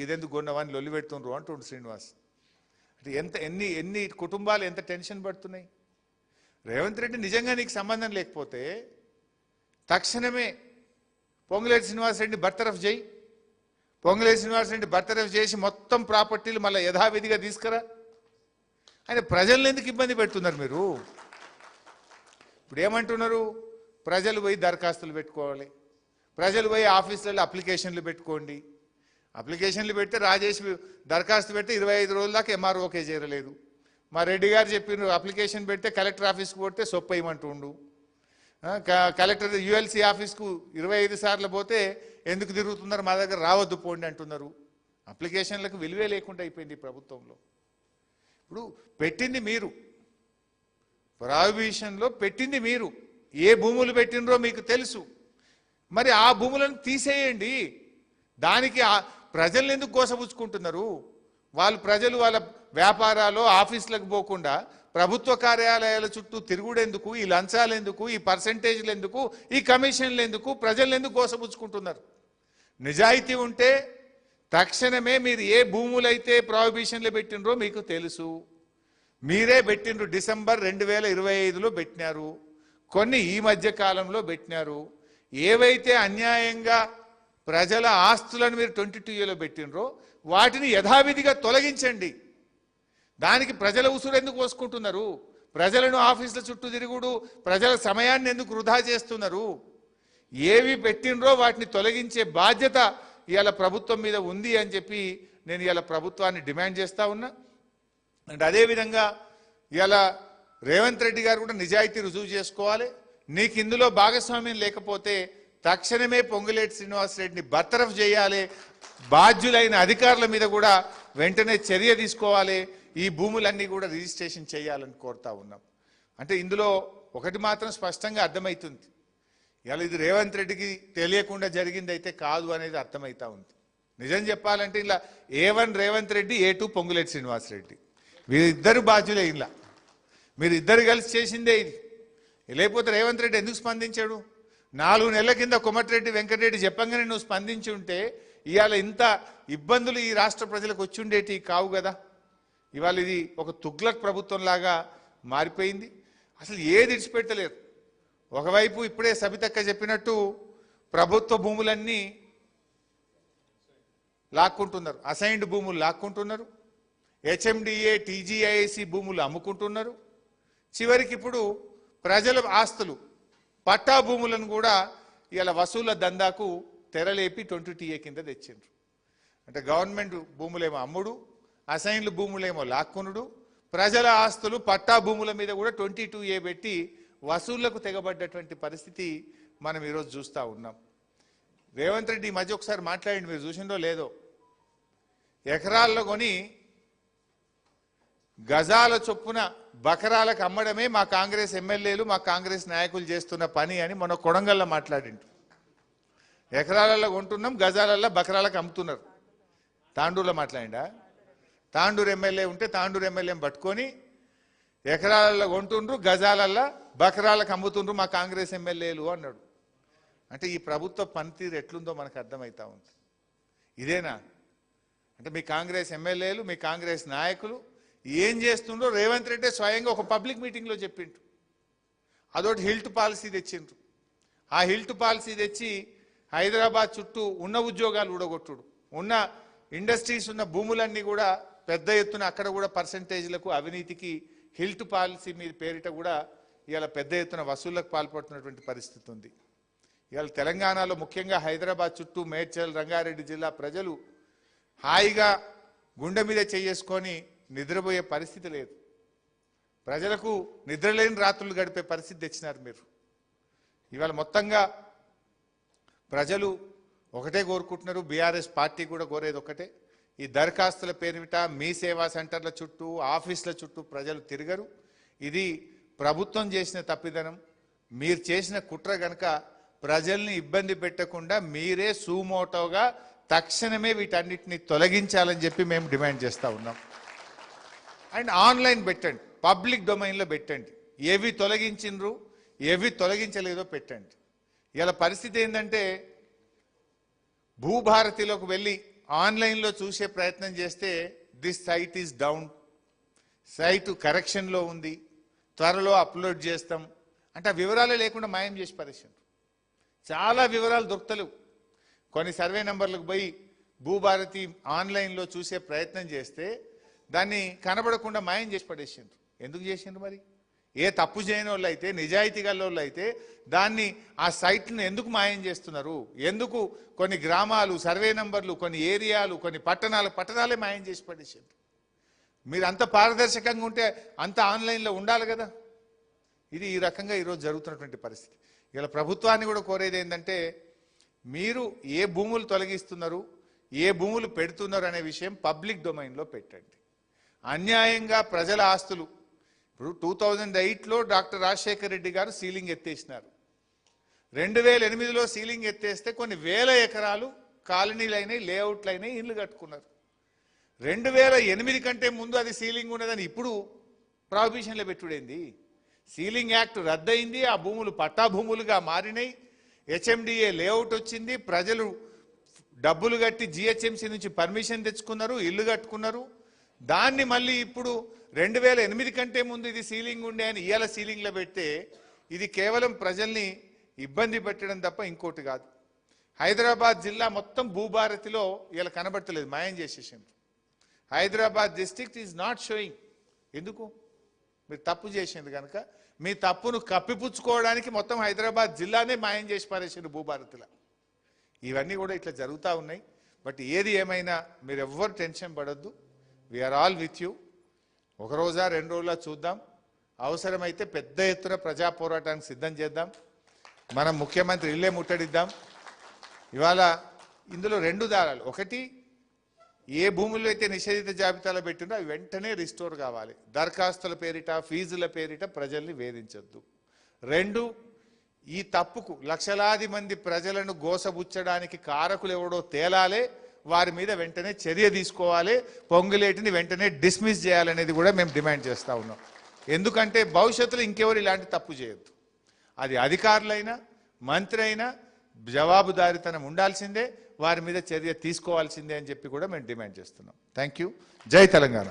ఇదెందుకు కొన్నవాని లొల్లి పెడుతుండ్రు అంటుండు శ్రీనివాస్. అంటే ఎన్ని కుటుంబాలు ఎంత టెన్షన్ పడుతున్నాయి. రేవంత్ రెడ్డి నిజంగా నీకు సంబంధం లేకపోతే తక్షణమే పొంగులేటి శ్రీనివాసరెడ్డి బర్తరఫ్ చేయి. పొంగులేటి శ్రీనివాసరెడ్డి బర్తరఫ్ చేసి మొత్తం ప్రాపర్టీలు మళ్ళీ యథావిధిగా తీసుకురా. ఆయన ప్రజలను ఎందుకు ఇబ్బంది పెడుతున్నారు మీరు? ఇప్పుడు ఏమంటున్నారు? ప్రజలు పోయి దరఖాస్తులు పెట్టుకోవాలి, ప్రజలు పోయి ఆఫీసులలో అప్లికేషన్లు పెట్టుకోండి. అప్లికేషన్లు పెడితే రాజేష్ దరఖాస్తు పెడితే 25 రోజుల దాకా ఎంఆర్ఓకే చేరలేదు. మా రెడ్డి గారు చెప్పిన అప్లికేషన్ పెడితే కలెక్టర్ ఆఫీస్కి పోతే సొప్పయ్యమంటుండు. కలెక్టర్ యుఎల్సి ఆఫీస్కు 25 సార్లు పోతే ఎందుకు తిరుగుతున్నారు, మా దగ్గర రావద్దు పోండి అంటున్నారు. అప్లికేషన్లకు విలువే లేకుండా అయిపోయింది ప్రభుత్వంలో. ఇప్పుడు పెట్టింది మీరు, ప్రాహిబిషన్లో పెట్టింది మీరు. ఏ భూములు పెట్టినరో మీకు తెలుసు. మరి ఆ భూములను తీసేయండి. దానికి ప్రజలను ఎందుకు గోసపుచ్చుకుంటున్నారు? ప్రజలు వాళ్ళ వ్యాపారాలు ఆఫీసులకు పోకుండా ప్రభుత్వ కార్యాలయాల చుట్టూ తిరుగుడెందుకు? ఈ లంచాలు ఎందుకు? ఈ పర్సెంటేజ్లు ఎందుకు? ఈ కమిషన్లు ఎందుకు? ప్రజలను ఎందుకు గోసపుచ్చుకుంటున్నారు? నిజాయితీ ఉంటే తక్షణమే మీరు ఏ భూములైతే ప్రాహిబిషన్లు పెట్టినరో మీకు తెలుసు. మీరే పెట్టినరు. డిసెంబర్ 2025లో పెట్టినారు, కొన్ని ఈ మధ్య కాలంలో పెట్టినారు. ఏవైతే అన్యాయంగా ప్రజల ఆస్తులను మీరు 22ఏలో పెట్టినరో వాటిని యథావిధిగా తొలగించండి. దానికి ప్రజల ఉసురు ఎందుకు పోసుకుంటున్నారు? ప్రజలను ఆఫీసుల చుట్టూ తిరుగుడు, ప్రజల సమయాన్ని ఎందుకు వృధా చేస్తున్నారు? ఏవి పెట్టినరో వాటిని తొలగించే బాధ్యత ఇవాళ ప్రభుత్వం మీద ఉంది అని చెప్పి నేను ఇవాళ ప్రభుత్వాన్ని డిమాండ్ చేస్తా ఉన్నా. అండ్ అదేవిధంగా ఇవాళ రేవంత్ రెడ్డి గారు కూడా నిజాయితీ రుజువు చేసుకోవాలి. నీకు ఇందులో భాగస్వామ్యం లేకపోతే తక్షణమే పొంగులేటి శ్రీనివాసరెడ్డిని బర్తరఫ్ చేయాలి. బాధ్యులైన అధికారుల మీద కూడా వెంటనే చర్య తీసుకోవాలి. ఈ భూములన్నీ కూడా రిజిస్ట్రేషన్ చేయాలని కోరుతా ఉన్నాం. అంటే ఇందులో ఒకటి మాత్రం స్పష్టంగా అర్థమవుతుంది, ఇవాళ ఇది రేవంత్ రెడ్డికి తెలియకుండా జరిగింది అయితే కాదు అనేది అర్థమవుతా ఉంది. నిజం చెప్పాలంటే ఇలా A1 రేవంత్ రెడ్డి, A2 పొంగులేటి శ్రీనివాసరెడ్డి, వీరిద్దరు బాధ్యులే. ఇలా మీరు ఇద్దరు కలిసి చేసిందే ఇది. లేకపోతే రేవంత్ రెడ్డి ఎందుకు స్పందించాడు? 4 నెలల కింద కోమటిరెడ్డి వెంకటరెడ్డి చెప్పంగానే నువ్వు స్పందించి ఉంటే ఇవాళ ఇంత ఇబ్బందులు ఈ రాష్ట్ర ప్రజలకు వచ్చి ఉండేటి కావు కదా. ఇవాళ ఇది ఒక తుగ్లక్ ప్రభుత్వం లాగా మారిపోయింది. అసలు ఏది ఇడిచిపెట్టలేరు. ఒకవైపు ఇప్పుడే సబితక్క చెప్పినట్టు ప్రభుత్వ భూములన్నీ లాక్కుంటున్నారు, అసైన్డ్ భూములు లాక్కుంటున్నారు, HMDA TGIC భూములు అమ్ముకుంటున్నారు. చివరికి ఇప్పుడు ప్రజల ఆస్తులు పట్టా భూములను కూడా ఇలా వసూళ్ల దందాకు తెరలేపి 20TA కింద తెచ్చిండ్రు. అంటే గవర్నమెంట్ భూములేమో అమ్ముడు, అసైన్లు భూములేమో లాక్కునుడు, ప్రజల ఆస్తులు పట్టా భూముల మీద కూడా 22A పెట్టి వసూళ్లకు తెగబడ్డటువంటి పరిస్థితి మనం ఈరోజు చూస్తూ ఉన్నాం. రేవంత్ రెడ్డి ఈ మధ్య ఒకసారి మాట్లాడింది, మీరు చూసిందో లేదో, ఎకరాల్లో కొని గజాల చొప్పున బకరాలకు అమ్మడమే మా కాంగ్రెస్ ఎమ్మెల్యేలు మా కాంగ్రెస్ నాయకులు చేస్తున్న పని అని మొన్న కొడంగల్లో మాట్లాడిండు. ఎకరాలలో కొంటున్నాం, గజాలల్లో బకరాలకు అమ్ముతున్నారు. తాండూరులో మాట్లాడిండా? తాండూరు ఎమ్మెల్యే ఉంటే తాండూరు ఎమ్మెల్యేని పట్టుకొని ఎకరాలలో కొంటుండ్రు, గజాలల్లో బకరాలకు అమ్ముతుండ్రు మా కాంగ్రెస్ ఎమ్మెల్యేలు అన్నాడు. అంటే ఈ ప్రభుత్వ పనితీరు ఎట్లుందో మనకు అర్థమవుతా ఉంది. ఇదేనా అంటే మీ కాంగ్రెస్ ఎమ్మెల్యేలు, మీ కాంగ్రెస్ నాయకులు ఏం చేస్తుండ్రో రేవంత్ రెడ్డి స్వయంగా ఒక పబ్లిక్ మీటింగ్లో చెప్పిండ్రు. అదొకటి హిల్ట్ పాలసీ తెచ్చిండ్రు. ఆ హిల్ట్ పాలసీ తెచ్చి హైదరాబాద్ చుట్టూ ఉన్న ఉద్యోగాలు ఊడగొట్టుడు, ఉన్న ఇండస్ట్రీస్ ఉన్న భూములన్నీ కూడా పెద్ద ఎత్తున అక్కడ కూడా పర్సంటేజ్లకు అవినీతికి హిల్ట్ పాలసీ మీద పేరిట కూడా ఇవాళ పెద్ద ఎత్తున వసూళ్లకు పాల్పడుతున్నటువంటి పరిస్థితి ఉంది. ఇవాళ తెలంగాణలో ముఖ్యంగా హైదరాబాద్ చుట్టూ మేడ్చల్, రంగారెడ్డి జిల్లా ప్రజలు హాయిగా గుండె మీద చేసుకొని నిద్రపోయే పరిస్థితి లేదు. ప్రజలకు నిద్రలేని రాత్రులు గడిపే పరిస్థితి తెచ్చినారు మీరు. ఇవాళ మొత్తంగా ప్రజలు ఒకటే కోరుకుంటున్నారు, బీఆర్ఎస్ పార్టీ కూడా కోరేది ఒకటే, ఈ దరఖాస్తుల పేరిట మీ సేవా సెంటర్ల చుట్టూ ఆఫీసుల చుట్టూ ప్రజలు తిరగరు. ఇది ప్రభుత్వం చేసిన తప్పిదనం. మీరు చేసిన కుట్ర గనక ప్రజల్ని ఇబ్బంది పెట్టకుండా మీరే సుమోటోగా తక్షణమే వీటన్నిటిని తొలగించాలని చెప్పి మేము డిమాండ్ చేస్తూ ఉన్నాం. అండ్ ఆన్లైన్ పెట్టండి, పబ్లిక్ డొమైన్లో పెట్టండి, ఏవి తొలగించిండ్రు ఏవి తొలగించలేదో పెట్టండి. ఇలా పరిస్థితి ఏంటంటే భూభారతిలోకి వెళ్ళి ఆన్లైన్లో చూసే ప్రయత్నం చేస్తే this site is down, site కరెక్షన్లో ఉంది, త్వరలో అప్లోడ్ చేస్తాం అంటే ఆ వివరాలే లేకుండా మాయం చేసి పరిస్థితి. చాలా వివరాలు దొరుకుతలేవు. కొన్ని సర్వే నెంబర్లకు పోయి భూభారతి ఆన్లైన్లో చూసే ప్రయత్నం చేస్తే దాన్ని కనబడకుండా మాయం చేసి పడేసిండ్రు. ఎందుకు చేసిండ్రు మరి? ఏ తప్పు చేయని వాళ్ళు అయితే, నిజాయితీ గల వాళ్ళు అయితే దాన్ని ఆ సైట్లను ఎందుకు మాయం చేస్తున్నారు? ఎందుకు కొన్ని గ్రామాలు, సర్వే నెంబర్లు, కొన్ని ఏరియాలు, కొన్ని పట్టణాలే మాయం చేసి పడేసిండ్రు? మీరు అంత పారదర్శకంగా ఉంటే అంత ఆన్లైన్లో ఉండాలి కదా. ఇది ఈ రకంగా ఈరోజు జరుగుతున్నటువంటి పరిస్థితి. ఇలా ప్రభుత్వాన్ని కూడా కోరేది ఏంటంటే, మీరు ఏ భూములు తొలగిస్తున్నారు, ఏ భూములు పెడుతున్నారు అనే విషయం పబ్లిక్ డొమైన్లో పెట్టండి. అన్యాయంగా ప్రజల ఆస్తులు, ఇప్పుడు 2008లో డాక్టర్ రాజశేఖర్ రెడ్డి గారు సీలింగ్ ఎత్తేసినారు. 2008లో సీలింగ్ ఎత్తేస్తే కొన్ని వేల ఎకరాలు కాలనీలైనాయి, లేఅవుట్లైనాయి, ఇళ్ళు కట్టుకున్నారు. 2008 కంటే ముందు అది సీలింగ్ ఉన్నదని ఇప్పుడు ప్రాహిబిషన్లో పెట్టుడైంది. సీలింగ్ యాక్ట్ రద్దయింది, ఆ భూములు పట్టా భూములుగా మారినాయి, హెచ్ఎండిఏ లేఅవుట్ వచ్చింది, ప్రజలు డబ్బులు కట్టి జిహెచ్ఎంసీ నుంచి పర్మిషన్ తెచ్చుకున్నారు, ఇల్లు కట్టుకున్నారు. దాన్ని మళ్ళీ ఇప్పుడు 2008 కంటే ముందు ఇది సీలింగ్ ఉండే అని ఇవాళ సీలింగ్లో పెడితే ఇది కేవలం ప్రజల్ని ఇబ్బంది పెట్టడం తప్ప ఇంకోటి కాదు. హైదరాబాద్ జిల్లా మొత్తం భూభారతిలో ఇలా కనబడతలేదు, మాయం చేసేసిండ్రు. Hyderabad district is not showing. ఎందుకు? మీరు తప్పు చేసింది కనుక మీ తప్పును కప్పిపుచ్చుకోవడానికి మొత్తం హైదరాబాద్ జిల్లానే మాయం చేసి పారేసిండ్రు భూభారతిలో. ఇవన్నీ కూడా ఇట్లా జరుగుతూ ఉన్నాయి. బట్ ఏది ఏమైనా మీరు ఎవ్వరు టెన్షన్ పడొద్దు. We're all with you. ఒక రోజా 2 రోజులా చూద్దాం. అవసరమైతే పెద్ద ఎత్తున ప్రజా పోరాటానికి సిద్ధం చేద్దాం. మనం ముఖ్యమంత్రి ఇల్లే ముట్టడిద్దాం. ఇవాళ ఇందులో 2 దారాలు. ఒకటి, ఏ భూములు అయితే నిషేధిత జాబితాలో పెట్టినో అవి వెంటనే రిస్టోర్ కావాలి. దరఖాస్తుల పేరిట, ఫీజుల పేరిట ప్రజల్ని వేధించొద్దు. 2, ఈ తప్పుకు లక్షలాది మంది ప్రజలను గోసబుచ్చడానికి కారకులు ఎవడో తేలాలే, వారి మీద వెంటనే చర్య తీసుకోవాలి, పొంగులేటిని వెంటనే డిస్మిస్ చేయాలనేది కూడా మేము డిమాండ్ చేస్తూ ఉన్నాం. ఎందుకంటే భవిష్యత్తులో ఇంకెవరు ఇలాంటి తప్పు చేయొద్దు. అది అధికారులైనా, మంత్రి అయినా జవాబుదారీతనం ఉండాల్సిందే, వారి మీద చర్య తీసుకోవాల్సిందే అని చెప్పి కూడా మేము డిమాండ్ చేస్తున్నాం. Thank you. జై తెలంగాణ.